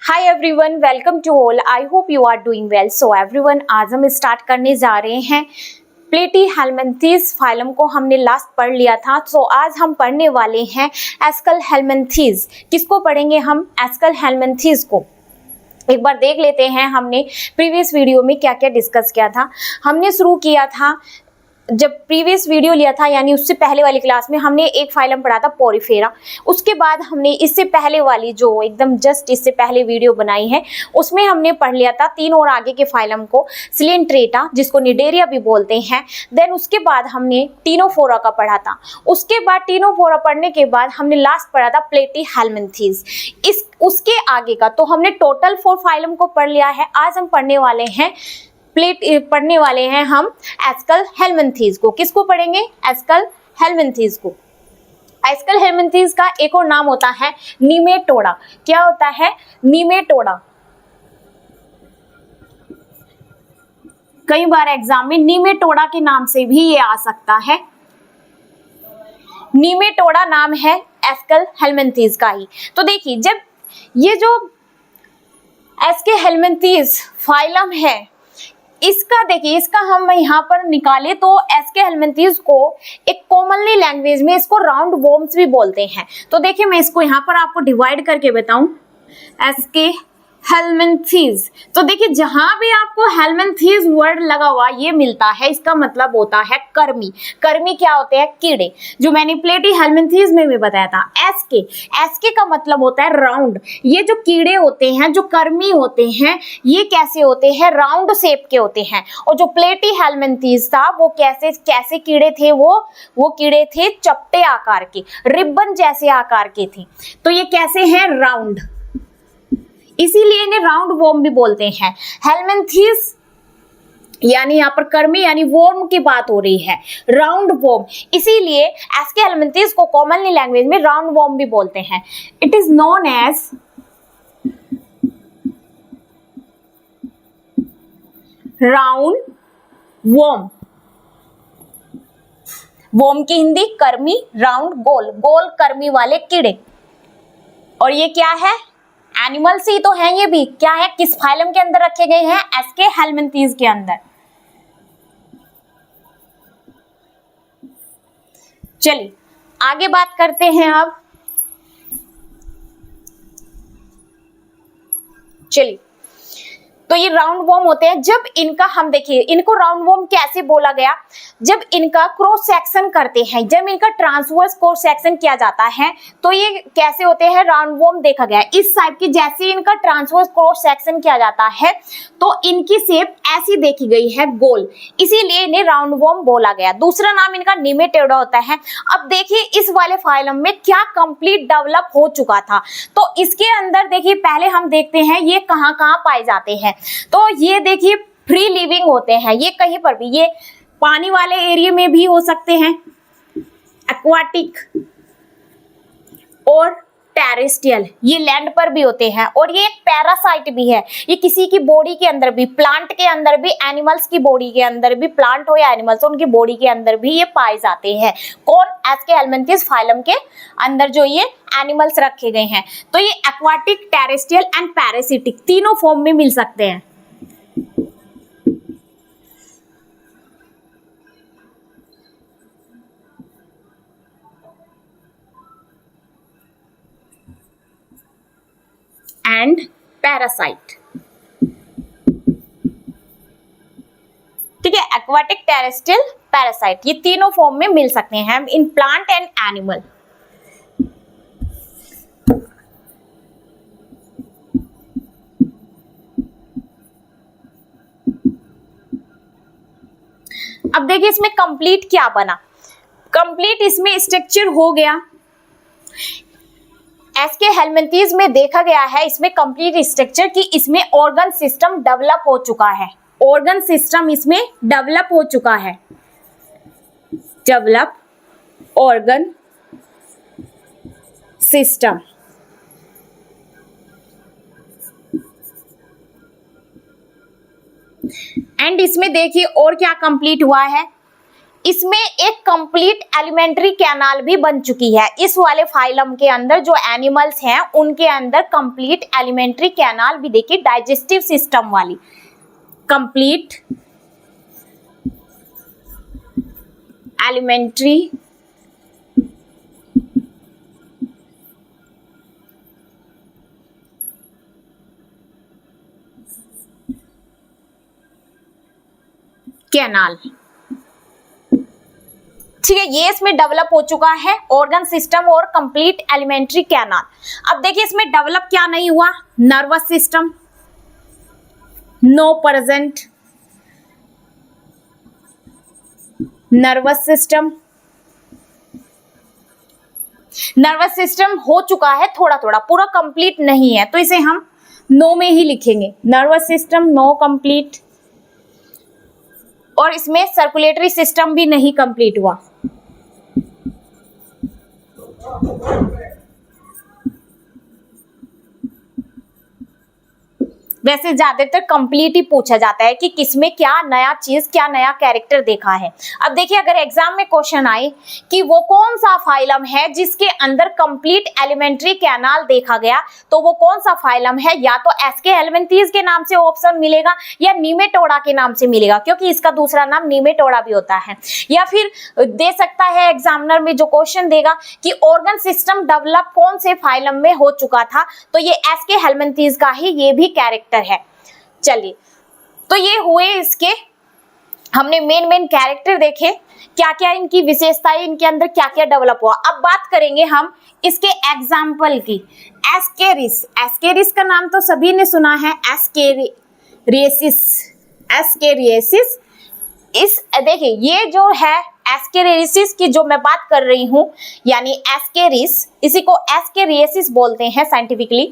Hi everyone, welcome to all. I hope you are doing well. So everyone, आज हम start करने जा रहे हैं प्लेटीहेल्मिन्थेस फाइलम को। हमने लास्ट पढ़ लिया था। सो आज हम पढ़ने वाले हैं एस्केलहेल्मिन्थेस। किसको पढ़ेंगे हम? एस्केलहेल्मिन्थेस को। एक बार देख लेते हैं हमने प्रीवियस वीडियो में क्या क्या डिस्कस किया था। हमने शुरू किया था, जब प्रीवियस वीडियो लिया था यानी उससे पहले वाली क्लास में हमने एक फाइलम पढ़ा था पोरिफेरा। उसके बाद हमने इससे पहले वाली जो एकदम जस्ट इससे पहले वीडियो बनाई है उसमें हमने पढ़ लिया था तीन और आगे के फाइलम को, सिलेंट्रेटा जिसको निडेरिया भी बोलते हैं। देन उसके बाद हमने टीनोफोरा का पढ़ा था। उसके बाद टीनोफोरा पढ़ने के बाद हमने लास्ट पढ़ा था प्लेटीहेल्मिन्थेस। इस उसके आगे का तो हमने टोटल 4 फाइलम को पढ़ लिया है। आज हम पढ़ने वाले हैं हम एस्केलहेल्मिन्थेस को। किसको पढ़ेंगे? एस्केलहेल्मिन्थेस को। एस्केलहेल्मिन्थेस का एक और नाम होता है नीमेटोडा। क्या होता है? नीमेटोडा। कई बार एग्जाम में नीमेटोडा के नाम से भी ये आ सकता है। नीमेटोडा नाम है एस्केलहेल्मिन्थेस का ही। तो देखिए, जब ये जो एस्केलहेल्मिन्थेस फाइलम है इसका देखिए, इसका हम यहाँ पर निकाले तो एस्केलहेल्मिन्थेस को एक कॉमनली लैंग्वेज में इसको राउंड वॉर्म्स भी बोलते हैं। तो देखिए, मैं इसको यहाँ पर आपको डिवाइड करके बताऊं। एस्केलहेल्मिन्थेस, तो देखिए जहां भी आपको हेल्मिन्थेस वर्ड लगा हुआ ये मिलता है, इसका मतलब होता है कर्मी। कर्मी क्या होते हैं? कीड़े, जो मैंने प्लेटीहेल्मिन्थेस में भी बताया था। एस्के का मतलब होता है राउंड। ये जो कीड़े होते हैं, जो कर्मी होते हैं, ये कैसे होते हैं? राउंड शेप के होते हैं। और जो प्लेटीहेल्मिन्थेस था वो कैसे कीड़े थे? वो कीड़े थे चपटे आकार के, रिबन जैसे आकार के थे। तो ये कैसे हैं? राउंड। इसीलिए इन्हें राउंड वॉर्म भी बोलते हैं। हेल्मिन्थेस यानी यहाँ पर कर्मी यानी वॉर्म की बात हो रही है, राउंड वॉर्म। इसीलिए एस्केलहेल्मिन्थेस को कॉमनली लैंग्वेज में राउंड वॉर्म भी बोलते हैं। It is known as round worm. Worm की हिंदी कर्मी, राउंड गोल, गोल कर्मी वाले कीड़े। और ये क्या है? एनिमल्स ही तो हैं ये भी। क्या है? किस फाइलम के अंदर रखे गए हैं? एस्केलहेल्मिन्थेस के अंदर। चलिए आगे बात करते हैं अब। चलिए, तो ये राउंड वॉर्म होते हैं। जब इनका हम देखिए, इनको राउंड वॉर्म कैसे बोला गया? जब इनका क्रॉस सेक्शन करते हैं, जब इनका ट्रांसवर्स क्रॉस सेक्शन किया जाता है तो ये कैसे होते हैं? राउंड वॉर्म देखा गया है। इस टाइप की जैसे इनका ट्रांसवर्स क्रॉस सेक्शन किया जाता है तो इनकी शेप ऐसी देखी गई है, गोल। इसीलिए इन्हें राउंड वॉर्म बोला गया। दूसरा नाम इनका नीमेटोडा होता है। अब देखिए, इस वाले फाइलम में क्या कंप्लीट डेवलप हो चुका था। तो इसके अंदर देखिए, पहले हम देखते हैं ये कहाँ कहाँ पाए जाते हैं। तो ये देखिए फ्री लिविंग होते हैं, ये कहीं पर भी, ये पानी वाले एरिया में भी हो सकते हैं, एक्वाटिक और टेरेस्ट्रियल, ये लैंड पर भी होते हैं। और ये एक पैरासाइट भी है। ये किसी की बॉडी के अंदर भी, प्लांट के अंदर भी, एनिमल्स की बॉडी के अंदर भी, प्लांट हो या एनिमल्स, उनकी बॉडी के अंदर भी ये पाए जाते हैं। कौन? एस्केलहेल्मिन्थेस फाइलम के अंदर जो ये एनिमल्स रखे गए हैं। तो ये एक्वाटिक, टेरेस्ट्रियल एंड पैरासिटिक तीनों फॉर्म में मिल सकते हैं। एंड पैरासाइट, ठीक है। एक्वाटिक, टेरेस्ट्रियल, पैरासाइट, ये तीनों फॉर्म में मिल सकते हैं इन प्लांट एंड एनिमल। अब देखिए इसमें कंप्लीट क्या बना। कंप्लीट इसमें स्ट्रक्चर हो गया। एस्केलहेल्मिन्थेस में देखा गया है इसमें कंप्लीट स्ट्रक्चर कि इसमें ऑर्गन सिस्टम डेवलप हो चुका है। ऑर्गन सिस्टम इसमें डेवलप हो चुका है। Develop organ system. एंड इसमें देखिए और क्या कंप्लीट हुआ है? इसमें एक कंप्लीट एलिमेंट्री कैनाल भी बन चुकी है। इस वाले फाइलम के अंदर जो एनिमल्स हैं उनके अंदर कंप्लीट एलिमेंट्री कैनाल भी, देखिए डाइजेस्टिव सिस्टम वाली कंप्लीट एलिमेंट्री कैनाल, ठीक है, ये इसमें डेवलप हो चुका है ऑर्गन सिस्टम और कंप्लीट एलिमेंट्री कैनाल। अब देखिए इसमें डेवलप क्या नहीं हुआ, nervous system no present, nervous system हो चुका है थोड़ा थोड़ा, पूरा कंप्लीट नहीं है, तो इसे हम नो में ही लिखेंगे, नर्वस सिस्टम नो कंप्लीट। और इसमें सर्कुलेटरी सिस्टम भी नहीं कंप्लीट हुआ। वैसे ज्यादातर कंप्लीट ही पूछा जाता है कि किसमें क्या नया चीज, क्या नया कैरेक्टर देखा है। अब देखिए अगर एग्जाम में क्वेश्चन आए कि वो कौन सा फाइलम है जिसके अंदर कंप्लीट एलिमेंट्री कैनाल देखा गया, तो वो कौन सा फाइलम है, या तो एस्के हेलमिंथीज के नाम से ऑप्शन मिलेगा या नीमेटोडा के नाम से मिलेगा, क्योंकि इसका दूसरा नाम नीमेटोडा भी होता है। या फिर दे सकता है एग्जामिनर में जो क्वेश्चन देगा कि ऑर्गन सिस्टम डेवलप कौन से फाइलम में हो चुका था, तो ये एस्के हेलमिंथीज का ही ये भी कैरेक्टर है। चलिए, तो ये हुए इसके, हमने मेन कैरेक्टर देखे, क्या क्या इनकी विशेषताएं, इनके अंदर क्या क्या डेवलप हुआ। अब बात करेंगे हम इसके एग्जाम्पल की। एस्केरिस, एस्केरिस का नाम तो सभी ने सुना है, एस्केरियसिस। इस देखिए ये जो है एस्केरियसिस की जो मैं बात कर रही हूं, यानी एस्केरिस, इसी को एस्केरियसिस बोलते हैं साइंटिफिकली।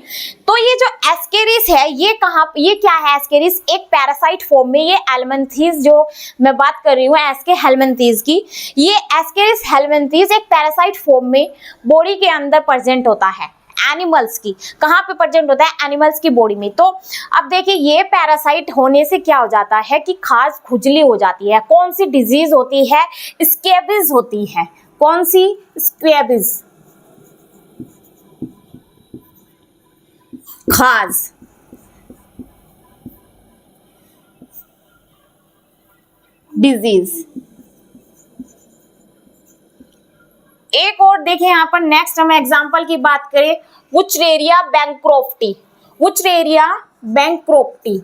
तो ये जो एस्केरिस है ये ये क्या है, एस्केरिस एक पैरासाइट फॉर्म में, ये हेलमिंथीज जो मैं बात कर रही हूँ एस्के हेलमिंथीज की, ये एस्केरिस हेलमिंथीज एक पैरासाइट फॉर्म में बॉडी के अंदर प्रेजेंट होता है। एनिमल्स की कहाँ पे प्रेजेंट होता है, एनिमल्स की बॉडी में। तो अब देखिए ये पैरासाइट होने से क्या हो जाता है कि खास खुजली हो जाती है। कौन सी डिजीज होती है, स्कैबिज होती है। कौन सी, स्कैबिज, खास डिजीज। एक और देखें यहाँ पर, नेक्स्ट हम एग्जांपल की बात करें, वुचरेरिया बैंक्रोफ्टी, वुचरेरिया बैंक्रोफ्टी।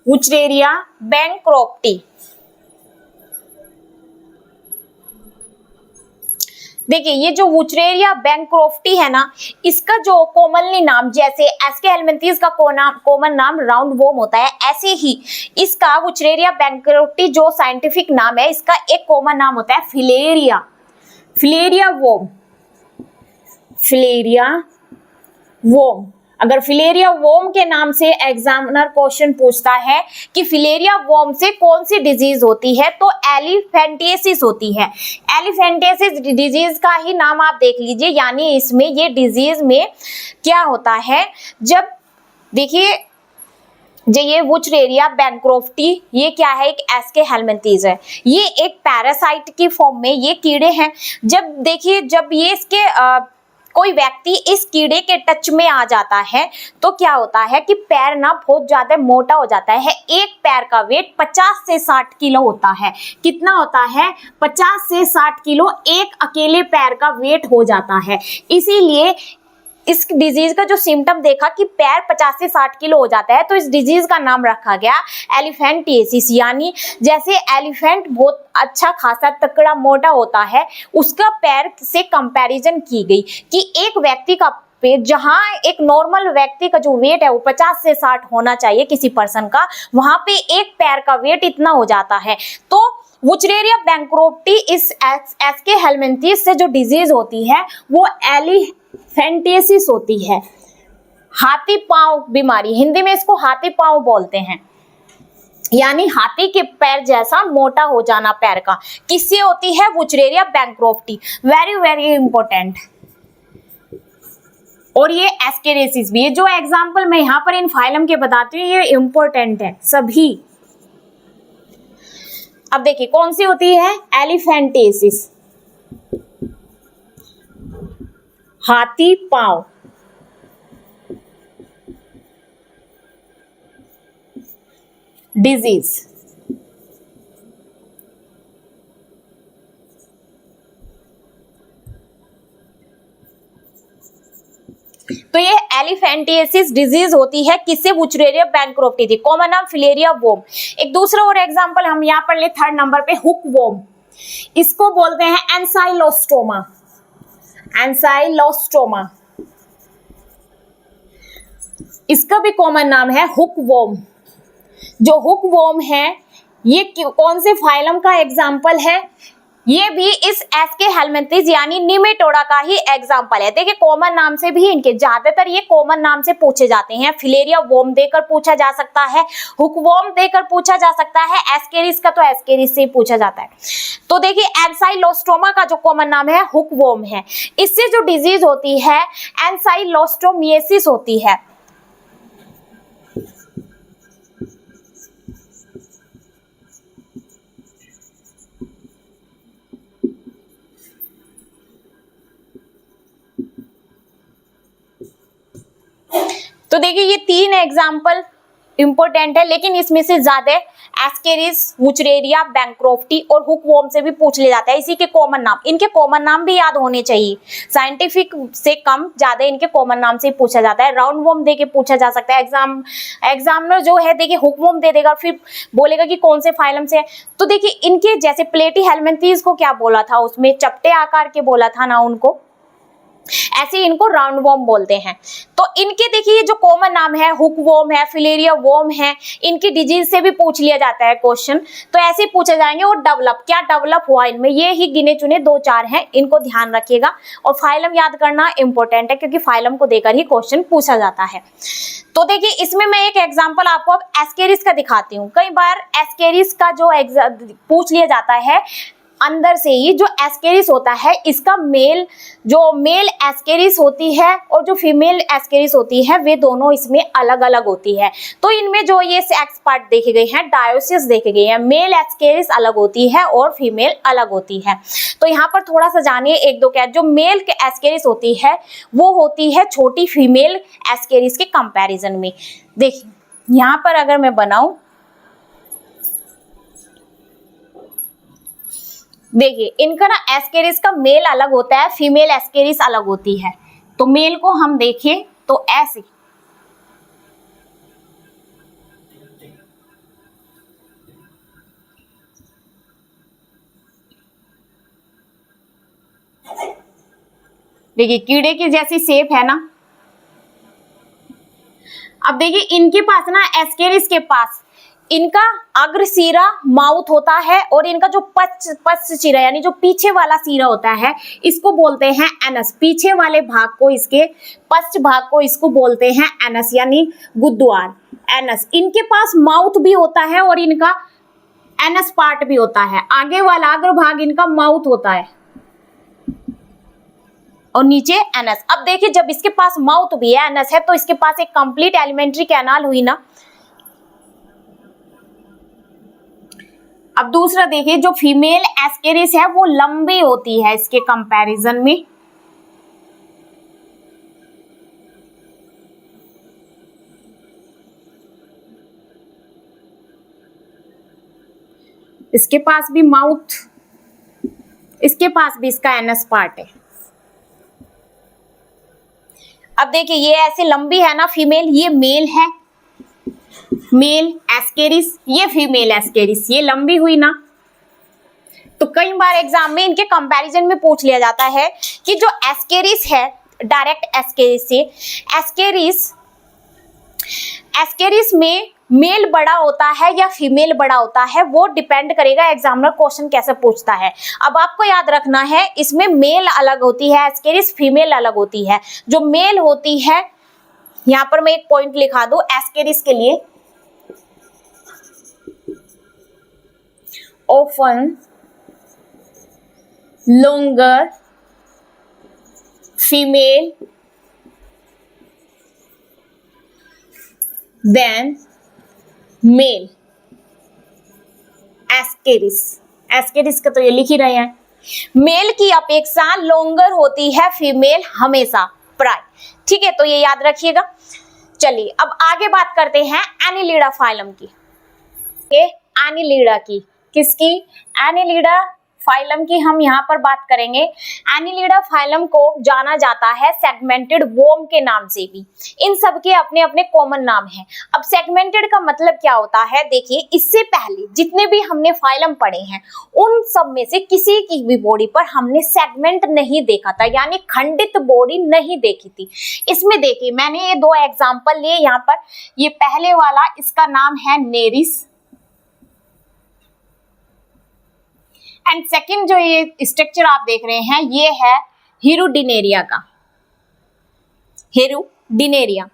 वुचरेरिया बैंक्रोफ्टी, देखिए ये जो वुचरेरिया बैंक्रोफ्टी है ना, इसका जो कॉमनली नाम, जैसे एस्के हेलमिंथीज का कॉमन नाम राउंड वॉर्म होता है, ऐसे ही इसका वुचरेरिया बैंक्रोफ्टी जो साइंटिफिक नाम है, इसका एक कॉमन नाम होता है filaria, filaria worm, filaria worm. अगर फिलेरिया वॉर्म के नाम से एग्जामिनर क्वेश्चन पूछता है कि फिलेरिया वॉर्म से कौन सी डिजीज होती है, तो एलिफेंटिएसिस होती है। एलिफेंटिएसिस डिजीज का ही नाम आप देख लीजिए, यानी इसमें ये डिजीज में क्या होता है, जब देखिए जो ये वुचरेरिया बैंक्रोफ्टी, ये क्या है, एक एस्के हेलमिंथीज है, ये एक पैरासाइट की फॉर्म में ये कीड़े हैं। जब देखिए जब ये इसके कोई व्यक्ति इस कीड़े के टच में आ जाता है तो क्या होता है कि पैर ना बहुत ज्यादा मोटा हो जाता है। एक पैर का वेट 50 से 60 किलो होता है। कितना होता है, 50 से 60 किलो एक अकेले पैर का वेट हो जाता है। इसीलिए इस डिजीज का जो सिम्टम देखा कि पैर 50 से 60 किलो हो जाता है, तो इस डिजीज का नाम रखा गया एलिफेंटिएसिस। यानी जैसे एलिफेंट बहुत अच्छा खासा तकड़ा मोटा होता है, उसका पैर से कंपैरिजन की गई कि एक व्यक्ति का पेट, जहां एक नॉर्मल व्यक्ति का जो वेट है वो 50 से 60 होना चाहिए किसी पर्सन का, वहां पे एक पैर का वेट इतना हो जाता है। तो वुचरेरिया बैंक्रोफ्टी इस एस्के हेलमिंथीज से जो डिजीज होती है वो एलिफेंटिएसिस होती है। हाथी पांव बीमारी, हिंदी में इसको हाथी पांव बोलते हैं। यानी हाथी के पैर जैसा मोटा हो जाना पैर का। किससे होती है? Wuchereria bancrofti. Very very important. और ये एस्केरेसिस भी, ये जो एग्जाम्पल मैं यहाँ पर इन फाइलम के बताती हूँ ये इंपॉर्टेंट है सभी। अब देखिए कौन सी होती है? एलिफेंटिएसिस, हाथी पांव। डिजीज, तो ये एलिफेंटिएसिस डिजीज होती है किससे? वुचरेरिया बैंक्रोफ्टी थी। कॉमन नाम फिलेरिया वोम। एक दूसरा और एग्जांपल हम यहाँ पर ले 3rd नंबर पे, हुक वोम। इसको बोलते हैं एंसाइलोस्टोमा। एंसाइलोस्टोमा, इसका भी कॉमन नाम है हुक वोम। जो हुक वोम है ये कौन से फाइलम का एग्जाम्पल है? ये भी इस एस्के हेलमिंथेस यानी निमेटोडा का ही एग्जाम्पल है। देखिए कॉमन नाम से भी इनके ज्यादातर ये कॉमन नाम से पूछे जाते हैं। फिलेरिया वोम देकर पूछा जा सकता है, हुक वोम देकर पूछा जा सकता है, एस्केरिस का तो एस्केरिस से ही पूछा जाता है। तो देखिए एंसाइलोस्टोमा का जो कॉमन नाम है हुक वोम है। इससे जो डिजीज होती है एंसाइलोस्टोमिएसिस होती है। तो देखिए ये 3 एग्जाम्पल इंपॉर्टेंट है, लेकिन इसमें से ज्यादा एस्केरिस, वुचरेरिया बैंक्रोफ्टी और हुक वॉर्म से भी पूछ लिया जाता है। इसी के कॉमन नाम, इनके कॉमन नाम भी याद होने चाहिए। साइंटिफिक से कम ज्यादा इनके कॉमन नाम से पूछा जाता है। राउंड वॉर्म दे के पूछा जा सकता है। एग्जामिनर जो है देखिए हुक वॉर्म दे देगा, फिर बोलेगा कि कौन से फाइलम से है। तो देखिए इनके जैसे प्लेटी हेलमिंथेस को क्या बोला था, उसमें चपटे आकार के बोला था ना उनको, ऐसे इनको राउंड वॉर्म बोलते हैं। तो इनके देखिए जो कॉमन नाम है हुक वॉर्म है, फिलेरिया वॉर्म है, इनकी डिजीज से भी पूछ लिया जाता है क्वेश्चन। तो ऐसे ही पूछे जाएंगे। और डेवलप, क्या डेवलप हुआ इनमें, ये ही गिने चुने 2-4 हैं, इनको ध्यान रखिएगा। और फाइलम याद करना इंपॉर्टेंट है क्योंकि फाइलम को देकर ही क्वेश्चन पूछा जाता है। तो देखिए इसमें मैं एक एग्जाम्पल आपको अब एस्केरिस का दिखाती हूँ। कई बार एस्केरिस का जो पूछ लिया जाता है अंदर से ही। जो एस्केरिस होता है इसका मेल एस्केरिस होती है और जो फीमेल एस्केरिस होती है वे दोनों इसमें अलग अलग होती है। तो इनमें जो ये सेक्स पार्ट देखे गए हैं, डायोसिस देखे गए हैं, मेल एस्केरिस अलग होती है और फीमेल अलग होती है। तो यहाँ पर थोड़ा सा जानिए एक दो क्या। जो मेल एस्केरिस होती है वो होती है छोटी फीमेल एस्केरिस के कंपेरिजन में। देखिए यहाँ पर अगर मैं बनाऊं, देखिए इनका ना एस्केरिस का मेल अलग होता है, फीमेल एस्केरिस अलग होती है। तो मेल को हम देखें तो ऐसे, देखिए कीड़े की जैसी शेप है ना। अब देखिए इनके पास ना एस्केरिस के पास इनका अग्र सीरा माउथ होता है और इनका जो पश्च सीरा यानी जो पीछे वाला सीरा होता है इसको बोलते हैं एनस। पीछे वाले भाग को, इसके पश्च भाग को इसको बोलते हैं एनस यानी गुद्द्वार, एनस। इनके पास माउथ भी होता है और इनका एनस पार्ट भी होता है। आगे वाला अग्र भाग इनका माउथ होता है और नीचे एनस। अब देखिए जब इसके पास माउथ भी है, एनस है, तो इसके पास एक कंप्लीट एलिमेंट्री कैनाल हुई ना। अब दूसरा देखिए जो फीमेल एस्केरिस है वो लंबी होती है इसके कंपैरिजन में। इसके पास भी माउथ, इसके पास भी इसका एनस पार्ट है। अब देखिए ये ऐसे लंबी है ना फीमेल, ये मेल है, मेल एस्केरिस, ये फीमेल एस्केरिस, ये लंबी हुई ना। तो कई बार एग्जाम में इनके कंपैरिजन में पूछ लिया जाता है कि जो एस्केरिस है, डायरेक्ट एस्केरिस से, एस्केरिस में मेल बड़ा होता है या फीमेल बड़ा होता है, वो डिपेंड करेगा एग्जामिनर क्वेश्चन कैसे पूछता है। अब आपको याद रखना है इसमें मेल अलग होती है एस्केरिस, फीमेल अलग होती है। जो मेल होती है, यहाँ पर मैं एक पॉइंट लिखा दूं एस्केरिस के लिए, often longer female than male। Ascaris, Ascaris का तो ये लिख ही रहे हैं। मेल की अपेक्षा लोंगर होती है फीमेल हमेशा, प्राय। ठीक है, तो ये याद रखिएगा। चलिए अब आगे बात करते हैं एनिलिडा फाइलम की। एनिलिडा की, किसकी? एनिलिडा फाइलम की हम यहाँ पर बात करेंगे। एनिलिडा फाइलम को जाना जाता है सेगमेंटेड वर्म के नाम से भी। इन सब के अपने अपने कॉमन नाम हैं। अब सेगमेंटेड का मतलब क्या होता है? देखिए, इससे पहले जितने भी हमने फाइलम पढ़े हैं उन सब में से किसी की भी बॉडी पर हमने सेगमेंट नहीं देखा था, यानी खंडित बॉडी नहीं देखी थी। इसमें देखिए, मैंने ये दो एग्जाम्पल लिए यहाँ पर। ये पहले वाला, इसका नाम है नेरिस, एंड सेकंड जो ये स्ट्रक्चर आप देख रहे हैं ये है हिरुडिनेरिया का, हिरुडिनेरिया।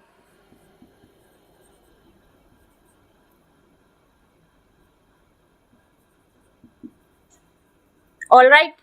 ऑलराइट,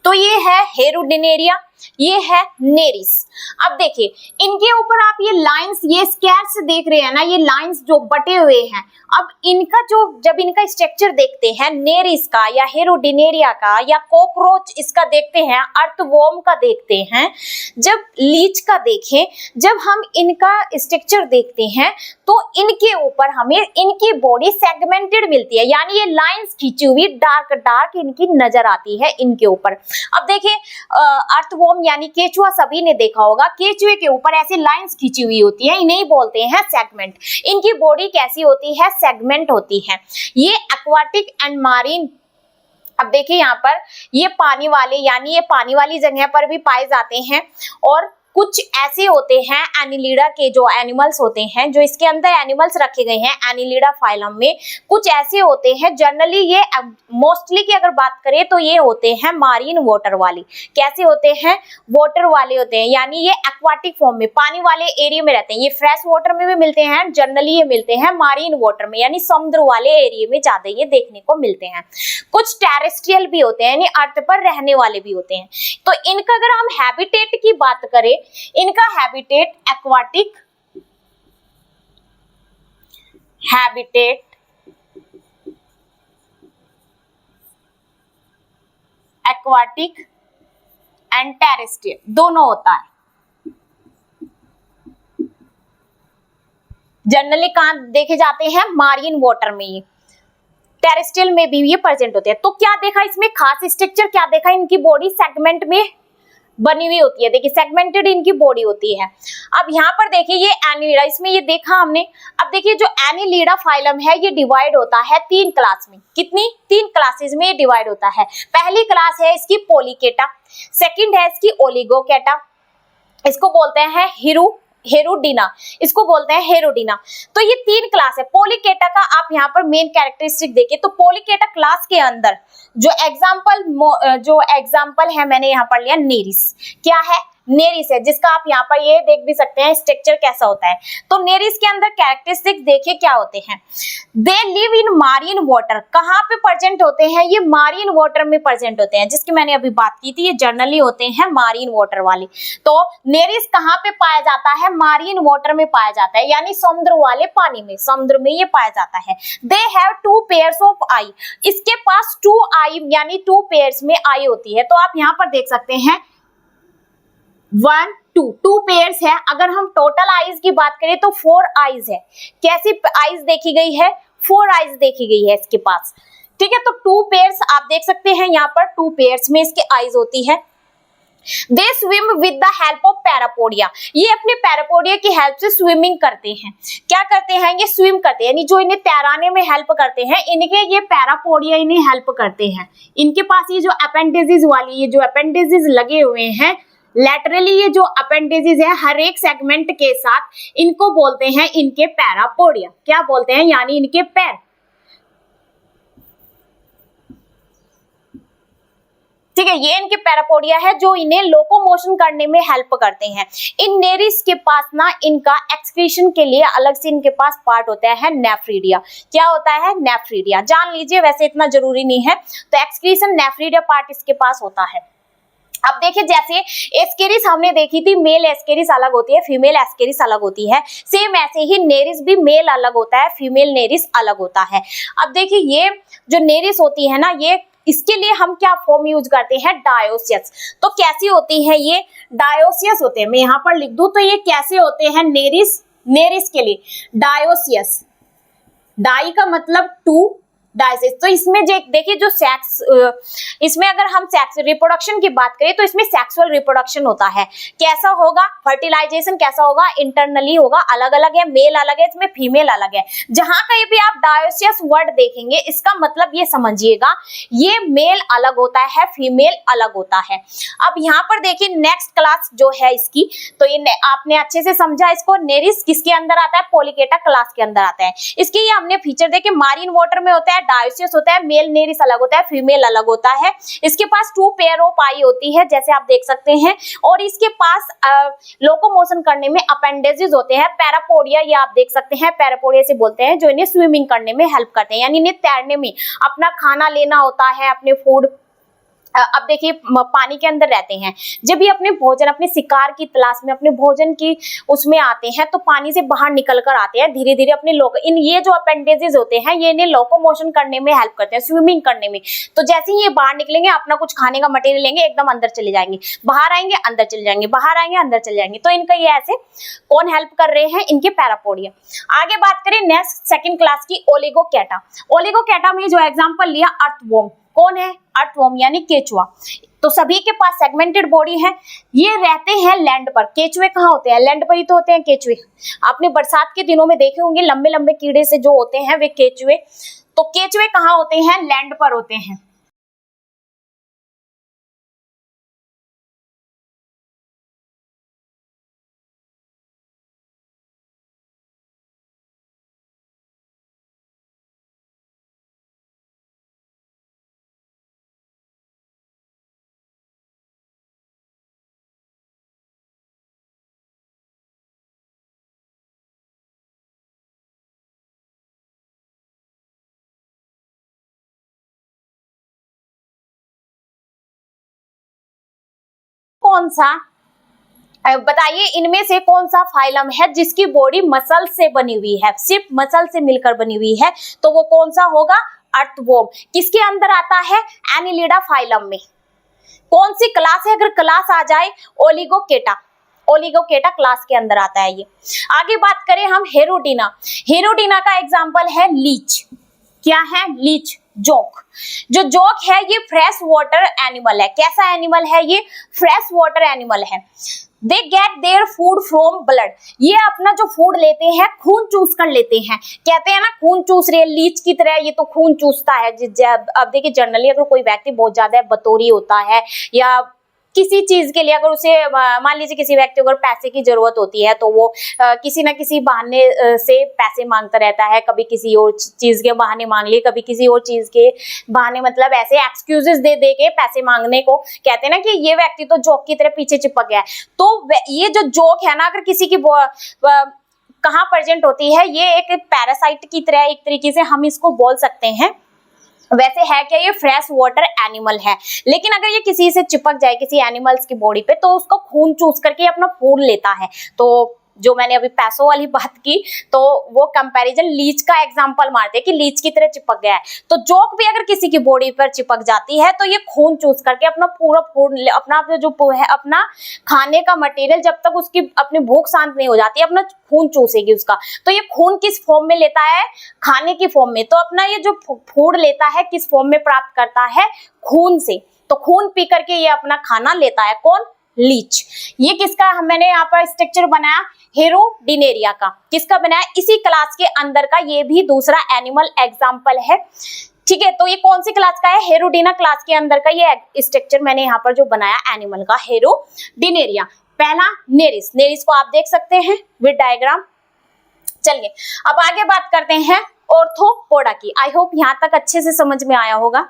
तो ये है हेरुडिनेरिया, ये है नेरिस। अब देखिए, इनके ऊपर आप ये लाइंस, ये स्केर्स देख रहे हैं ना, ये लाइंस जो बटे हुए हैं। अब इनका जो, जब इनका स्ट्रक्चर देखते हैं नेरिस का या हेरुडिनेरिया का या कॉकरोच इसका देखते हैं, अर्थवर्म का देखते हैं, जब लीच का देखें, जब हम इनका स्ट्रक्चर देखते हैं तो इनके ऊपर हमें इनकी बॉडी सेगमेंटेड मिलती है, यानी ये लाइंस खींची हुई डार्क डार्क इनकी नजर आती है इनके ऊपर। अब देखिए, अर्थवर्म यानी केचुआ सभी ने देखा होगा, केचुए के ऊपर ऐसे लाइंस खींची हुई होती है, इन्हें बोलते हैं सेगमेंट। इनकी बॉडी कैसी होती है? सेगमेंट होती है। ये एक्वाटिक एंड मारीन, अब देखिए यहाँ पर ये पानी वाले, यानी ये पानी वाली जगह पर भी पाए जाते हैं। और कुछ ऐसे होते हैं एनिलिडा के जो एनिमल्स होते हैं, जो इसके अंदर एनिमल्स रखे गए हैं एनिलिडा फाइलम में, कुछ ऐसे होते हैं, जनरली ये मोस्टली की अगर बात करें तो ये होते हैं मारीन वाटर वाले। कैसे होते हैं? वाटर वाले होते हैं, यानी ये एक्वाटिक फॉर्म में पानी वाले एरिया में रहते हैं। ये फ्रेश वाटर में भी मिलते हैं, जनरली ये मिलते हैं मारीन वाटर में, यानी समुद्र वाले एरिया में ज्यादा ये देखने को मिलते हैं। कुछ टेरेस्ट्रियल भी होते हैं, यानी अर्थ पर रहने वाले भी होते हैं। तो इनका अगर हम हैबिटेट की बात करें, इनका habitat aquatic, aquatic and terrestrial दोनों होता है। जनरली कहां देखे जाते हैं? मारीन वाटर में। ये टेरेस्ट्रियल में भी ये प्रेजेंट होते हैं। तो क्या देखा इसमें खास स्ट्रक्चर? क्या देखा? इनकी बॉडी सेगमेंट में बनी हुई होती है। देखिए, सेगमेंटेड इनकी बॉडी होती है। अब यहाँ पर देखिए, ये एनिलिडा, इसमें ये देखा हमने। अब देखिए, जो एनिलिडा फाइलम है ये डिवाइड होता है 3 क्लास में। कितनी? 3 क्लासेस में ये डिवाइड होता है। पहली क्लास है इसकी पोलिकेटा, सेकंड है इसकी ओलिगोकेटा, इसको बोलते हैं हेरुडिना, इसको बोलते हैं हेरुडिना। तो ये 3 क्लास है। पोलिकेटा का आप यहाँ पर मेन कैरेक्टरिस्टिक देखिए तो पोलिकेटा क्लास के अंदर जो एग्जाम्पल है मैंने यहाँ पर लिया नेरिस। क्या है? नेरिस है, जिसका आप यहाँ पर ये देख भी सकते हैं स्ट्रक्चर कैसा होता है। तो नेरिस के अंदर कैरेक्टरिस्टिक देखिए क्या होते हैं। दे लिव इन मारीन वाटर, कहाँ पे प्रेजेंट होते हैं? ये मारीन वाटर में प्रेजेंट होते हैं, जिसकी मैंने अभी बात की थी। ये जनरली होते हैं मारीन वाटर वाले। तो नेरिस कहाँ पे पाया जाता है? मारीन वाटर में पाया जाता है, यानी समुद्र वाले पानी में, समुद्र में ये पाया जाता है। दे हैव 2 पेयर्स ऑफ आई, इसके पास 2 आई यानी 2 पेयर्स में आई होती है। तो आप यहाँ पर देख सकते हैं 1 2 पेयर्स है। अगर हम टोटल आईज की बात करें तो 4 आईज है। कैसी आईज देखी गई है? 4 आईज देखी गई है इसके पास। ठीक है, तो 2 पेयर्स आप देख सकते हैं यहाँ पर, 2 पेयर्स में इसके आईज होती है। दे swim with the help of parapodia, ये अपने पैरापोडिया की हेल्प से स्विमिंग करते हैं। क्या करते हैं? ये स्विम करते हैं, यानी जो इन्हें तैराने में हेल्प करते हैं, इनके ये पैरापोडिया इन्हें हेल्प करते हैं। इनके पास ये जो अपेंडिसेस वाली, ये जो अपेंडिसेस लगे हुए हैं लैटरली, ये जो अपेंडिसेस है हर एक सेगमेंट के साथ, इनको बोलते हैं इनके पैरापोडिया। क्या बोलते हैं? यानी इनके पैर। ठीक है, ये इनके पैरापोडिया है जो इन्हें लोकोमोशन करने में हेल्प करते हैं। इन नेरिस के पास ना इनका एक्सक्रीशन के लिए अलग से इनके पास पार्ट होता है नेफ्रिडिया। क्या होता है? नेफ्रिडिया। जान लीजिए, वैसे इतना जरूरी नहीं है। तो एक्सक्रीशन नेफ्रिडिया पार्ट इसके पास होता है। अब देखिए, जैसे एस्केरिस हमने देखी थी, मेल एस्केरिस अलग होती है, फीमेल एस्केरिस अलग होती है। सेम ऐसे ही नेरिस भी मेल अलग होता है, फीमेल नेरिस अलग होता है। अब देखिए, ये जो नेरिस होती है ना, ये इसके लिए हम क्या फॉर्म यूज करते हैं? डायोसियस। तो कैसी होती है ये? डायोसियस होते हैं। मैं यहाँ पर लिख दूं तो ये कैसे होते हैं? नेरिस, नेरिस के लिए डायोसियस। डाई का मतलब टू, डायसिस। तो इसमें देखिए, जो सेक्स, इसमें अगर हम सेक्स रिप्रोडक्शन की बात करें तो इसमें सेक्सुअल रिप्रोडक्शन होता है। कैसा होगा? फर्टिलाइजेशन कैसा होगा? इंटरनली होगा। अलग अलग है, मेल अलग है, इसमें फीमेल अलग है। जहां कहीं भी आप डायोसियस वर्ड देखेंगे, इसका मतलब ये समझिएगा, ये मेल अलग होता है, फीमेल अलग होता है। अब यहाँ पर देखिए, नेक्स्ट क्लास जो है इसकी, तो ये आपने अच्छे से समझा इसको। नेरिस किसके अंदर आता है? पॉलीकेटा क्लास के अंदर आता है। इसके ये हमने फीचर देखे, मारीन वाटर में होता है, डायोसियस होता है, मेल नेरिस अलग होता है, फीमेल अलग होता है। इसके पास 2 पेयर ऑफ आई होती है, जैसे आप देख सकते हैं। और इसके पास लोकोमोशन करने में अपेंडेजेस होते हैं, पैरापोडिया, ये आप देख सकते हैं, पैरापोडिया से बोलते हैं, जो इन्हें स्विमिंग करने में हेल्प करते हैं, यानी इन्हें तैरने में, अपना खाना लेना होता है, अपने फूड। अब देखिए, पानी के अंदर रहते हैं, जब भी अपने भोजन, अपने शिकार की तलाश में, अपने भोजन की उसमें आते हैं, तो पानी से बाहर निकल कर आते हैं धीरे धीरे अपने ये जो अपेंडेजेस होते हैं, ये इन्हें लोकोमोशन करने में हेल्प करते हैं, स्विमिंग करने में। तो जैसे ही ये बाहर निकलेंगे, अपना कुछ खाने का मटेरियल लेंगे, एकदम अंदर चले जाएंगे, बाहर आएंगे, अंदर चले जाएंगे, बाहर आएंगे, अंदर चले जाएंगे। तो इनका ये ऐसे कौन हेल्प कर रहे हैं? इनके पैरापोडिया। आगे बात करें नेक्स्ट सेकंड क्लास की, ओलिगोकेटा। ओलिगोकेटा में जो एग्जांपल लिया, अर्थवॉर्म। कौन है? अर्थवॉर्म यानी केचुआ। तो सभी के पास सेगमेंटेड बॉडी है, ये रहते हैं लैंड पर। केचुए कहाँ होते हैं? लैंड पर ही तो होते हैं केचुए। आपने बरसात के दिनों में देखे होंगे, लंबे लंबे कीड़े से जो होते हैं वे केचुए। तो केचुए कहाँ होते हैं? लैंड पर होते हैं। कौन सा? बताइए, इनमें से कौन सा फाइलम है जिसकी बॉडी मसल से बनी हुई है, सिर्फ मसल से मिलकर बनी हुई है? तो वो कौन सा होगा? अर्थवॉर्म। किसके अंदर आता है? एनिलिडा फाइलम में। कौन सी क्लास है? अगर क्लास आ जाए, ओलिगोकेटा। ओलिगोकेटा क्लास के अंदर आता है ये। आगे बात करें हम हेरोडिना। हेरोडिना का एग्जांपल है लीच। क्या है? Leach, joke. जो जोक है ये फ्रेश वाटर एनिमल है। कैसा एनिमल है ये? फ्रेश वाटर एनिमल है। They get their food from blood. ये अपना जो फूड लेते हैं, खून चूस कर लेते हैं। कहते हैं ना, खून चूस रहे, लीच की तरह ये तो खून चूसता है। अब देखिए, जनरली अगर कोई व्यक्ति बहुत ज्यादा बतौरी होता है, या किसी चीज के लिए अगर उसे, मान लीजिए किसी व्यक्ति को अगर पैसे की जरूरत होती है, तो वो किसी ना किसी बहाने से पैसे मांगता रहता है। कभी किसी और चीज के बहाने मांग लिए, कभी किसी और चीज के बहाने, मतलब ऐसे एक्सक्यूजेस दे दे के पैसे मांगने को कहते हैं ना कि ये व्यक्ति तो जोक की तरह पीछे चिपक गया है। तो ये जो जोक है ना, अगर किसी की कहाँ प्रेजेंट होती है, ये एक पैरासाइट की तरह एक तरीके से हम इसको बोल सकते हैं। वैसे है क्या? ये फ्रेश वाटर एनिमल है, लेकिन अगर ये किसी से चिपक जाए, किसी एनिमल्स की बॉडी पे, तो उसको खून चूस करके अपना फूड लेता है। तो जो मैंने अभी पैसों वाली बात की, तो वो कंपैरिजन लीच का एग्जांपल मारते हैं कि लीच की तरह चिपक गया है। तो जोक भी अगर किसी की बॉडी पर चिपक जाती है, तो ये खून चूस करके अपना पूरा फूड, अपना जो है, अपना खाने का मटेरियल, जब तक उसकी अपनी भूख शांत नहीं हो जाती, अपना खून चूसेगी उसका। तो ये खून किस फॉर्म में लेता है? खाने की फॉर्म में। तो अपना ये जो फूड लेता है, किस फॉर्म में प्राप्त करता है? खून से। तो खून पी करके ये अपना खाना लेता है। कौन? लीच। ये किसका मैंने यहाँ पर स्ट्रक्चर बनाया? हेरोडिनेरिया का। किसका बनाया? इसी क्लास के अंदर का ये भी दूसरा एनिमल एग्जांपल है। ठीक है, तो ये कौन सी क्लास का है? हेरोडिना क्लास के अंदर का ये स्ट्रक्चर मैंने यहाँ पर जो बनाया एनिमल का, हेरोडिनेरिया। पहला नेरिस। नेरिस को आप देख सकते हैं विद डायग्राम। चलिए, अब आगे बात करते हैं ऑर्थोपोडा की। आई होप यहाँ तक अच्छे से समझ में आया होगा।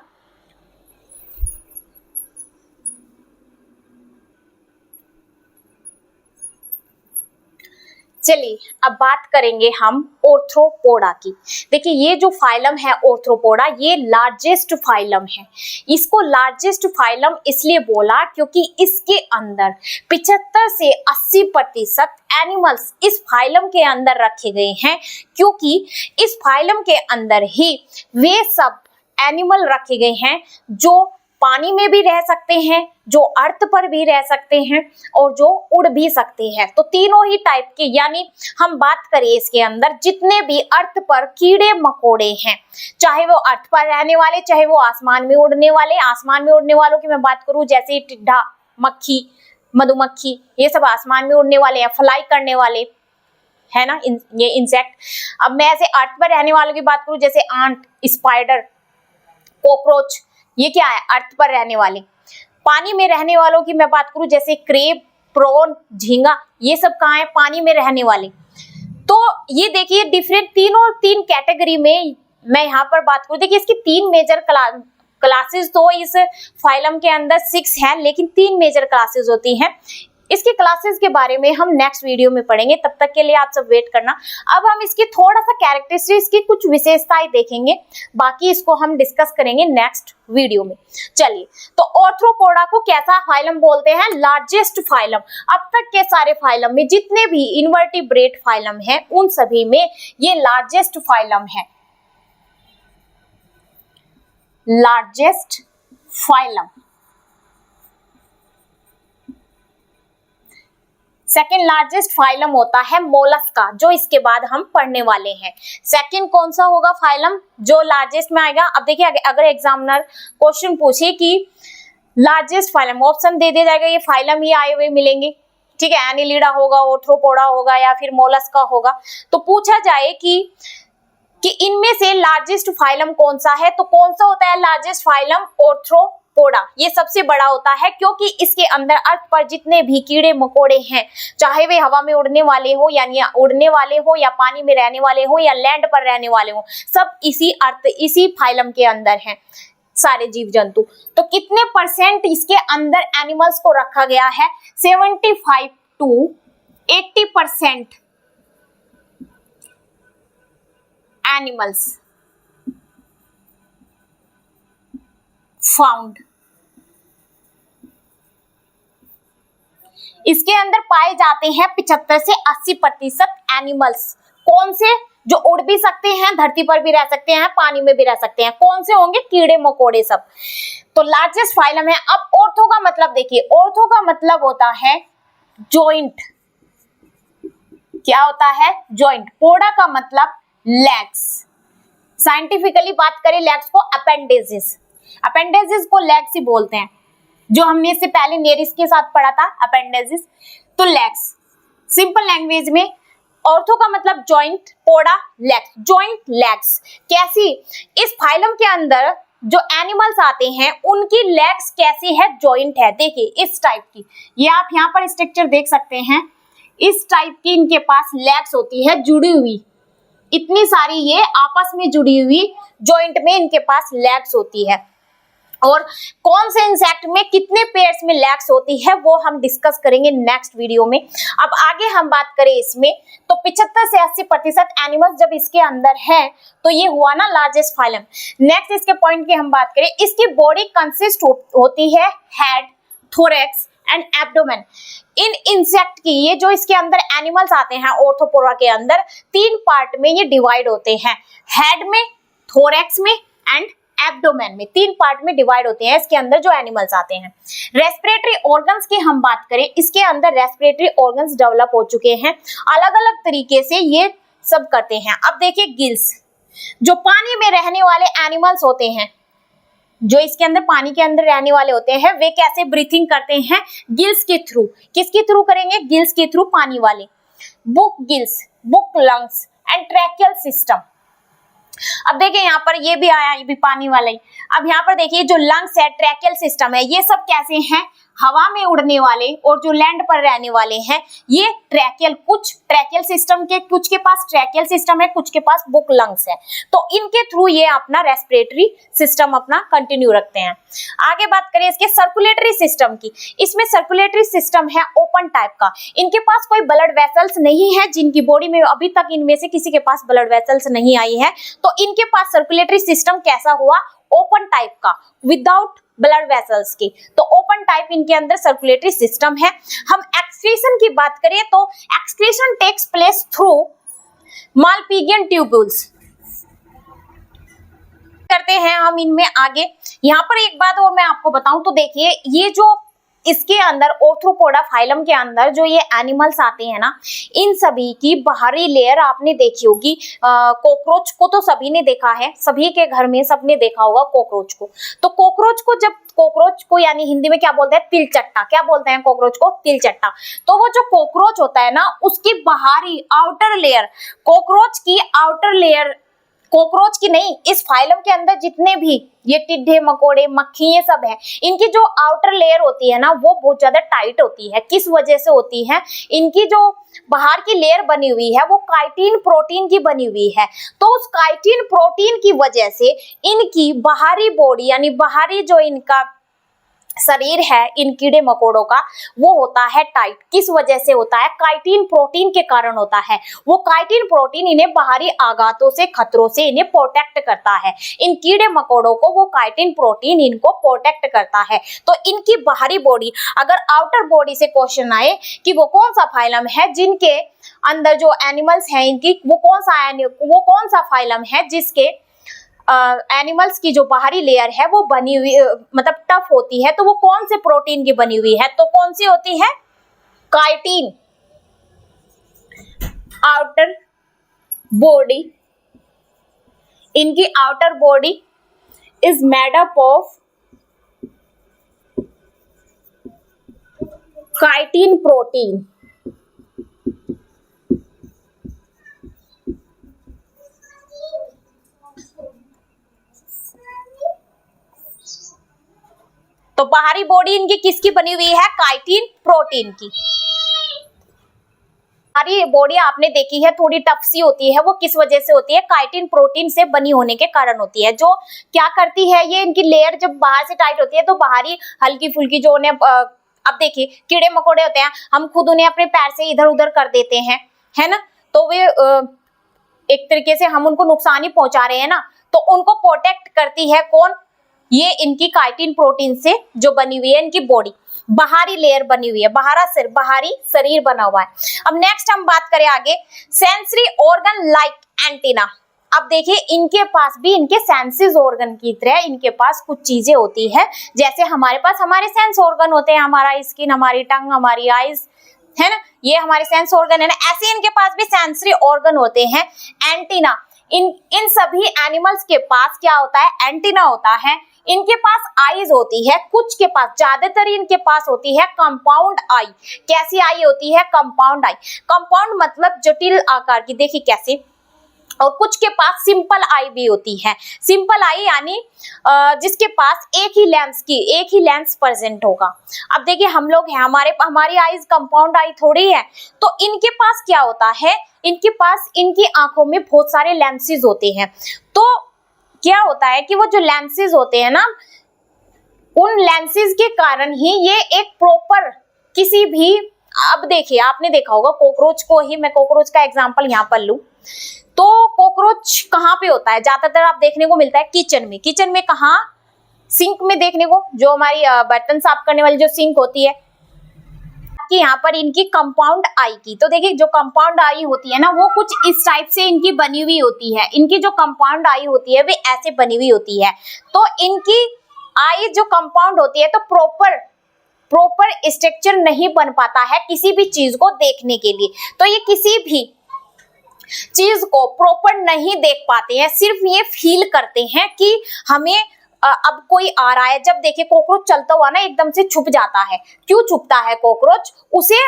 चलिए अब बात करेंगे हम ऑर्थ्रोपोडा की। देखिए ये जो फाइलम है ऑर्थ्रोपोडा, ये लार्जेस्ट फाइलम है। इसको लार्जेस्ट फाइलम इसलिए बोला क्योंकि इसके अंदर 75 से 80% एनिमल्स इस फाइलम के अंदर रखे गए हैं, क्योंकि इस फाइलम के अंदर ही वे सब एनिमल रखे गए हैं जो पानी में भी रह सकते हैं, जो अर्थ पर भी रह सकते हैं और जो उड़ भी सकते हैं। तो तीनों ही टाइप के, यानी हम बात करें इसके अंदर जितने भी अर्थ पर कीड़े मकोड़े हैं, चाहे वो अर्थ पर रहने वाले, चाहे वो आसमान में उड़ने वाले। आसमान में उड़ने वालों की मैं बात करूं, जैसे टिड्डा, मक्खी, मधुमक्खी, ये सब आसमान में उड़ने वाले हैं, फ्लाई करने वाले है ना, ये इंसेक्ट। अब मैं ऐसे अर्थ पर रहने वालों की बात करूं, जैसे आंट, स्पाइडर, कॉकरोच, ये क्या है, अर्थ पर रहने वाले। पानी में रहने वालों की मैं बात करूं, जैसे क्रेब, प्रॉन, झींगा, ये सब कहाँ है, पानी में रहने वाले। तो ये देखिए डिफरेंट तीन कैटेगरी में मैं यहाँ पर बात करूं। देखिए इसकी 3 मेजर क्लासेस, तो इस फाइलम के अंदर 6 है, लेकिन 3 मेजर क्लासेस होती हैं। इसके क्लासेस के बारे में हम नेक्स्ट वीडियो में पढ़ेंगे, तब तक के लिए आप सब वेट करना। अब हम इसकी थोड़ा सा कैरेक्टरिस्टिक्स की कुछ विशेषताएं देखेंगे, बाकी इसको हम डिस्कस करेंगे नेक्स्ट वीडियो में। चलिए, तो ऑर्थ्रोपोडा को कैसा फाइलम बोलते हैं, लार्जेस्ट फाइलम। अब तक के सारे फाइलम में जितने भी इनवर्टिब्रेट फाइलम हैं, उन सभी में ये लार्जेस्ट फाइलम है, largest phylum. Second largest phylum होता है मोलस्का, जो इसके बाद हम पढ़ने वाले हैं। सेकेंड कौन सा होगा फाइलम जो लार्जेस्ट में आएगा। अब देखिए अगर एग्जामिनर क्वेश्चन पूछे कि लार्जेस्ट फाइलम, ऑप्शन दे दिया जाएगा, ये फाइलम ही आए हुए मिलेंगे, ठीक है, एनिलिडा होगा, ऑर्थ्रोपोडा होगा या फिर मोलस्का होगा। तो पूछा जाए कि इनमें से लार्जेस्ट फाइलम कौन सा है, तो कौन सा होता है लार्जेस्ट फाइलम, ऑर्थ्रोपोडा। ये सबसे बड़ा होता है क्योंकि इसके अंदर अर्थ पर जितने भी कीड़े मकोड़े हैं, चाहे वे हवा में उड़ने वाले हो, यानी उड़ने वाले हो, या पानी में रहने वाले हो, या लैंड पर रहने वाले हो, सब इसी फाइलम के अंदर हैं, सारे जीव जंतु। तो कितने परसेंट इसके अंदर एनिमल्स को रखा गया है, 75 to 80% एनिमल्स फाउंड इसके अंदर पाए जाते हैं 75 से 80% एनिमल्स। कौन से, जो उड़ भी सकते हैं, धरती पर भी रह सकते हैं, पानी में भी रह सकते हैं। कौन से होंगे, कीड़े मकोड़े सब। तो लार्जेस्ट फाइलम है। अब ऑर्थो का मतलब देखिए, ऑर्थो का मतलब होता है जॉइंट। क्या होता है, जॉइंट। पोडा का मतलब लेग्स। साइंटिफिकली बात करें लेग्स को अपेंडेजेस, अपेंडेजेस को लेग्स ही बोलते हैं, जो हमने इससे पहले नेरिस के साथ पढ़ा था अपेंडेजेस। तो लेग्स, सिंपल लैंग्वेज में ऑर्थो का मतलब जॉइंट, पोडा लेग्स, जॉइंट लेग्स। कैसी, इस फाइलम के अंदर जो एनिमल्स आते हैं उनकी लेग्स कैसी है, जॉइंट है। देखिए इस टाइप की, ये आप यहाँ पर स्ट्रक्चर देख सकते हैं, इस टाइप की इनके पास लेग्स होती है जुड़ी हुई, इतनी सारी ये आपस में जुड़ी हुई जॉइंट में इनके पास लेग्स होती है। और कौन से इंसेक्ट में कितने पेयर्स में लेग्स होती है वो हम डिस्कस करेंगे नेक्स्ट वीडियो में। अब आगे हम बात करें इसमें, तो 75 से 80% एनिमल्स जब इसके अंदर है तो ये हुआ ना लार्जेस्ट फाइलम। नेक्स्ट इसके पॉइंट की हम बात करें, इसकी बॉडी कंसिस्ट होती है head, thorax and abdomen. In insect की, ये जो इसके अंदर एनिमल्स आते हैं ऑर्थ्रोपोडा के अंदर, 3 पार्ट में ये डिवाइड होते हैं, हेड में, थोरैक्स में एंड एब्डोमेन में। 3 पार्ट में डिवाइड होते हैं इसके अंदर जो एनिमल्स आते हैं। रेस्पिरेटरी ऑर्गन्स की हम बात करें, इसके अंदर रेस्पिरेटरी ऑर्गन्स डेवलप हो चुके हैं, अलग अलग तरीके से ये सब करते हैं। अब देखिए गिल्स, जो पानी में रहने वाले एनिमल्स होते हैं, जो इसके अंदर पानी के अंदर रहने वाले होते हैं, वे कैसे ब्रीथिंग करते हैं, गिल्स के थ्रू। किसके थ्रू करेंगे, गिल्स के थ्रू, पानी वाले। Book gills, book lungs and tracheal system. अब देखिए यहाँ पर ये भी आया, ये भी पानी वाला ही। अब यहाँ पर देखिए जो लंग्स है, ट्रैकियल सिस्टम है, ये सब कैसे हैं, हवा में उड़ने वाले और जो लैंड पर रहने वाले हैं, ये ट्रैकियल, कुछ ट्रैकियल सिस्टम के, कुछ के पास ट्रैकियल सिस्टम है, कुछ के पास बुक लंग्स है, तो इनके थ्रू ये अपना रेस्पिरेटरी सिस्टम अपना कंटिन्यू रखते हैं। आगे बात करें इसके सर्कुलेटरी सिस्टम की, इसमें सर्कुलेटरी सिस्टम है ओपन टाइप का, इनके पास कोई ब्लड वेसल्स नहीं है, जिनकी बॉडी में अभी तक इनमें से किसी के पास ब्लड वेसल्स नहीं आई है, तो इनके पास सर्कुलेटरी सिस्टम कैसा हुआ, ओपन टाइप का, विदाउट ब्लड वेसल्स की, तो ओपन टाइप इनके अंदर सर्कुलेटरी सिस्टम है। हम एक्सक्रीशन की बात करें तो excretion takes place through Malpighian tubules करते हैं हम इनमें आगे। यहाँ पर एक बात और मैं आपको बताऊं तो देखिए, ये जो इसके अंदर ऑर्थ्रोपोडा फाइलम के अंदर जो ये एनिमल्स आते हैं ना, इन सभी की बाहरी लेयर आपने देखी होगी। कॉकरोच को तो सभी ने देखा है, सभी के घर में सबने देखा होगा कॉकरोच को। तो कॉकरोच को, जब कॉकरोच को यानी हिंदी में क्या बोलते हैं, तिलचट्टा, क्या बोलते हैं कॉकरोच को, तिलचट्टा। तो वो जो कॉकरोच होता है ना, उसकी बाहरी आउटर लेयर, कॉकरोच की आउटर लेयर, कॉकरोच की नहीं, इस फाइलम के अंदर जितने भी ये टिड्डे मकोड़े मक्खी ये सब है, इनकी जो आउटर लेयर होती है ना, वो बहुत ज्यादा टाइट होती है। किस वजह से होती है, इनकी जो बाहर की लेयर बनी हुई है वो काइटिन प्रोटीन की बनी हुई है, तो उस काइटिन प्रोटीन की वजह से इनकी बाहरी बॉडी यानी बाहरी जो इनका शरीर है इन कीड़े मकोड़ों का, वो होता है टाइट। किस वजह से होता है, काइटिन प्रोटीन के कारण होता है। वो काइटिन प्रोटीन इन्हें बाहरी आघातों से, खतरों से इन्हें प्रोटेक्ट करता है। इन कीड़े मकोड़ों को वो काइटिन प्रोटीन इनको प्रोटेक्ट करता है। तो इनकी बाहरी बॉडी, अगर आउटर बॉडी से क्वेश्चन आए कि वो कौन सा फाइलम है जिनके अंदर जो एनिमल्स हैं इनकी, वो कौन सा फाइलम है जिसके एनिमल्स की जो बाहरी लेयर है वो बनी हुई, मतलब टफ होती है, तो वो कौन से प्रोटीन की बनी हुई है, तो कौन सी होती है, काइटिन। आउटर बॉडी, इनकी outer body is made up of chitin protein. तो बाहरी बॉडी इनकी किसकी बनी हुई है, काइटिन प्रोटीन की। बाहरी बॉडी आपने देखी है थोड़ी टफ सी होती है, वो किस वजह से होती है, काइटिन प्रोटीन से बनी होने के कारण होती है। जो क्या करती है, ये इनकी लेयर जब बाहर से टाइट होती है तो बाहरी हल्की फुल्की जो उन्हें, अब देखिए कीड़े मकोड़े होते हैं, हम खुद उन्हें अपने पैर से इधर उधर कर देते हैं, है ना, तो वे एक तरीके से हम उनको नुकसान ही पहुंचा रहे हैं ना, तो उनको प्रोटेक्ट करती है कौन, ये इनकी काइटिन प्रोटीन से जो बनी हुई है इनकी बॉडी, बाहरी लेयर बनी हुई है, बाहरी शरीर बना हुआ है। अब नेक्स्ट हम बात करें आगे, सेंसरी ऑर्गन लाइक एंटीना। अब देखिए इनके पास भी इनके सेंसेस ऑर्गन की तरह इनके पास कुछ चीजें होती है, जैसे हमारे पास हमारे सेंस ऑर्गन होते हैं, हमारा स्किन, हमारी टंग, हमारी आईज, है ना, ये हमारे सेंस ऑर्गन है ना, ऐसे इनके पास भी सेंसरी ऑर्गन होते हैं। एंटीना, इन सभी एनिमल्स के पास क्या होता है, एंटीना होता है। इनके पास आईज होती है, कुछ के पास, ज्यादातर इनके पास होती है कंपाउंड आई। कैसी आई होती है, कंपाउंड आई। कंपाउंड मतलब जटिल आकार की, देखिए कैसे, और कुछ के पास सिंपल आई भी होती है। सिंपल आई यानी जिसके पास एक ही लेंस प्रेजेंट होगा। अब देखिए हम लोग हैं, हमारी आईज कंपाउंड आई थोड़ी है, तो इनके पास क्या होता है, इनके पास इनकी आंखों में बहुत सारे लेंसेज होते हैं। तो क्या होता है कि वो जो लेंसेज होते हैं ना, उन लेंसेज के कारण ही ये एक प्रॉपर किसी भी, अब देखिए आपने देखा होगा कॉकरोच को ही, मैं कॉकरोच का एग्जांपल यहाँ पर लूं, तो कॉकरोच कहाँ पे होता है, ज्यादातर आप देखने को मिलता है किचन में। किचन में कहाँ, सिंक में देखने को, जो हमारी बर्तन साफ करने वाली जो सिंक होती है, कि यहाँ पर इनकी कंपाउंड आई की, तो देखिए जो कंपाउंड आई होती है ना, वो कुछ इस टाइप से इनकी बनी हुई होती है। इनकी जो कंपाउंड आई होती है वे ऐसे बनी हुई होती है। तो इनकी आई जो कंपाउंड होती है, तो प्रॉपर स्ट्रक्चर नहीं बन पाता है किसी भी चीज को देखने के लिए। तो ये किसी भी चीज को प्रॉपर नहीं देख पाते हैं, सिर्फ ये फील करते हैं कि हमें अब कोई आ रहा है। जब देखिए कॉकरोच चलता हुआ ना एकदम से छुप जाता है, क्यों छुपता है कॉकरोच, उसे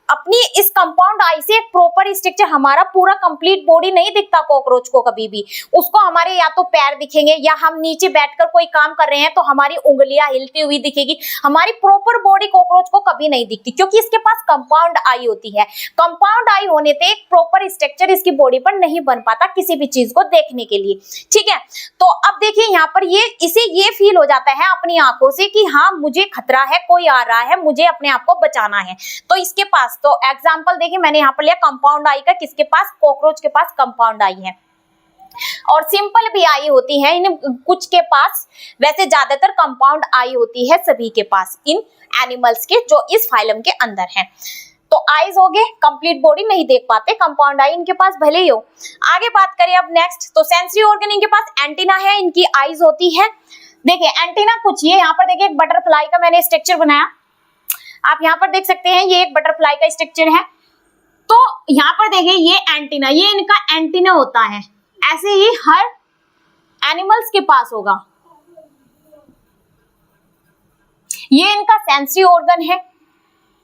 अपनी इस कंपाउंड आई से एक प्रॉपर स्ट्रक्चर, हमारा पूरा कंप्लीट बॉडी नहीं दिखता कॉकरोच को कभी भी। उसको हमारे या तो पैर दिखेंगे या हम नीचे बैठकर कोई काम कर रहे हैं तो हमारी उंगलियां हिलती हुई दिखेगी, हमारी प्रॉपर बॉडी कॉकरोच को कभी नहीं दिखती, क्योंकि इसके पास कंपाउंड आई होती है। कंपाउंड आई होने से एक प्रॉपर स्ट्रक्चर इसकी बॉडी पर नहीं बन पाता किसी भी चीज को देखने के लिए, ठीक है। तो अब देखिए यहाँ पर इसे ये फील हो जाता है अपनी आंखों से कि हाँ मुझे खतरा है, कोई आ रहा है, मुझे अपने आप को बचाना है। तो इसके पास, तो एग्जांपल देखिए मैंने यहाँ पर लिया कंपाउंड आई का, किसके पास, कॉकरोच के पास कंपाउंड आई है। और सिंपल भी आई होती है इन कुछ के पास, वैसे ज्यादातर कंपाउंड आई होती है सभी के पास इन एनिमल्स के जो इस फाइलम के अंदर हैं। तो आईज हो गए, कंप्लीट बॉडी नहीं देख पाते, कंपाउंड आई इनके पास भले ही हो। आगे बात करें अब नेक्स्ट, तो सेंसरी ऑर्गन इनके पास एंटीना है, इनकी आईज होती है। देखिए एंटीना कुछ ये यहाँ पर देखिए एक बटरफ्लाई का मैंने स्ट्रक्चर बनाया, आप यहाँ पर देख सकते हैं ये एक बटरफ्लाई का स्ट्रक्चर है। तो यहाँ पर देखिए ये एंटीना, ये इनका एंटीना होता है, ऐसे ही हर एनिमल्स के पास होगा। ये इनका सेंसरी ऑर्गन है,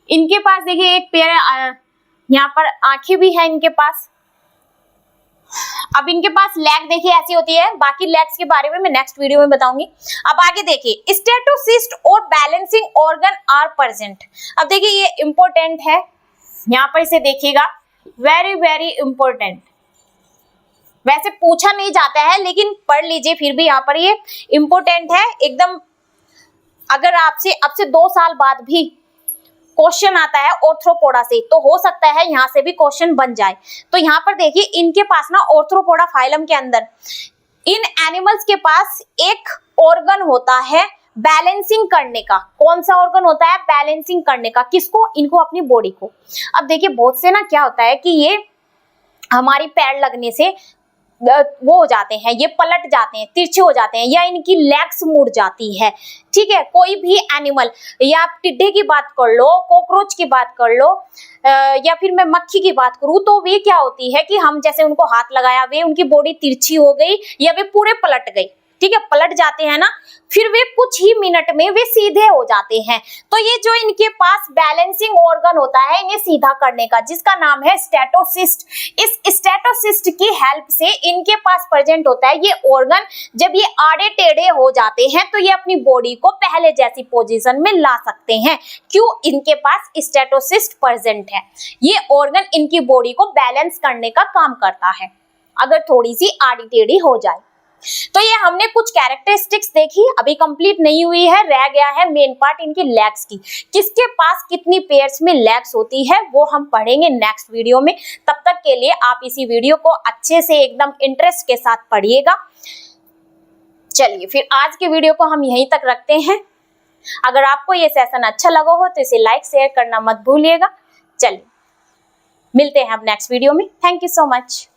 इनके पास देखिए एक पेयर, यहाँ पर आंखें भी है इनके पास। अब इनके पास लेग देखिए ऐसी होती है, बाकी लेग्स के बारे में मैं नेक्स्ट वीडियो में बताऊंगी। अब आगे देखिए स्टेटोसिस्ट और बैलेंसिंग ऑर्गन आर प्रेजेंट। अब देखिए ये इंपॉर्टेंट है, यहाँ पर इसे देखिएगा, वेरी वेरी इंपॉर्टेंट। वैसे पूछा नहीं जाता है लेकिन पढ़ लीजिए फिर भी, यहाँ पर ये इंपॉर्टेंट है एकदम। अगर आपसे अब से 2 साल बाद भी क्वेश्चन आता है ऑर्थ्रोपोडा से, तो हो सकता है यहाँ से भी क्वेश्चन बन जाए। तो यहाँ पर देखिए इनके पास ना ऑर्थ्रोपोडा फाइलम के अंदर इन एनिमल्स के पास एक ऑर्गन होता है बैलेंसिंग करने का। कौन सा ऑर्गन होता है? बैलेंसिंग करने का। किसको? इनको, अपनी बॉडी को। अब देखिए बहुत से ना क्या होता है कि ये हमारी पैर लगने से वो हो जाते हैं, ये पलट जाते हैं, तिरछे हो जाते हैं, या इनकी लेग्स मुड़ जाती है, ठीक है। कोई भी एनिमल, या आप टिड्डे की बात कर लो, कॉकरोच की बात कर लो, या फिर मैं मक्खी की बात करूं, तो वे क्या होती है कि हम जैसे उनको हाथ लगाया, वे उनकी बॉडी तिरछी हो गई या वे पूरे पलट गई, ठीक है, पलट जाते हैं ना, फिर वे कुछ ही मिनट में वे सीधे हो जाते हैं। तो ये जो इनके पास बैलेंसिंग ऑर्गन होता है इन्हें सीधा करने का, जिसका नाम है स्टेटोसिस्ट। इस स्टेटोसिस्ट की हेल्प से इनके पास प्रेजेंट होता है ये ऑर्गन। जब ये आड़े टेढ़े हो जाते हैं तो ये अपनी बॉडी को पहले जैसी पोजीशन में ला सकते हैं। क्यों? इनके पास स्टेटोसिस्ट प्रेजेंट है। ये ऑर्गन इनकी बॉडी को बैलेंस करने का काम करता है अगर थोड़ी सी आड़ी टेढ़ी हो जाए। तो ये हमने कुछ कैरेक्टरिस्टिक्स देखी, अभी कंप्लीट नहीं हुई है, रह गया है मेन पार्ट इनकी लेग्स की। किसके पास कितनी पेयर्स में लेग्स होती है वो हम पढ़ेंगे नेक्स्ट वीडियो में। तब तक के लिए आप इसी वीडियो को अच्छे से एकदम इंटरेस्ट के साथ पढ़िएगा। चलिए फिर आज के वीडियो को हम यहीं तक रखते हैं। अगर आपको ये सेशन अच्छा लगा हो तो इसे लाइक शेयर करना मत भूलिएगा। चलिए मिलते हैं अब नेक्स्ट वीडियो में। Thank you so much.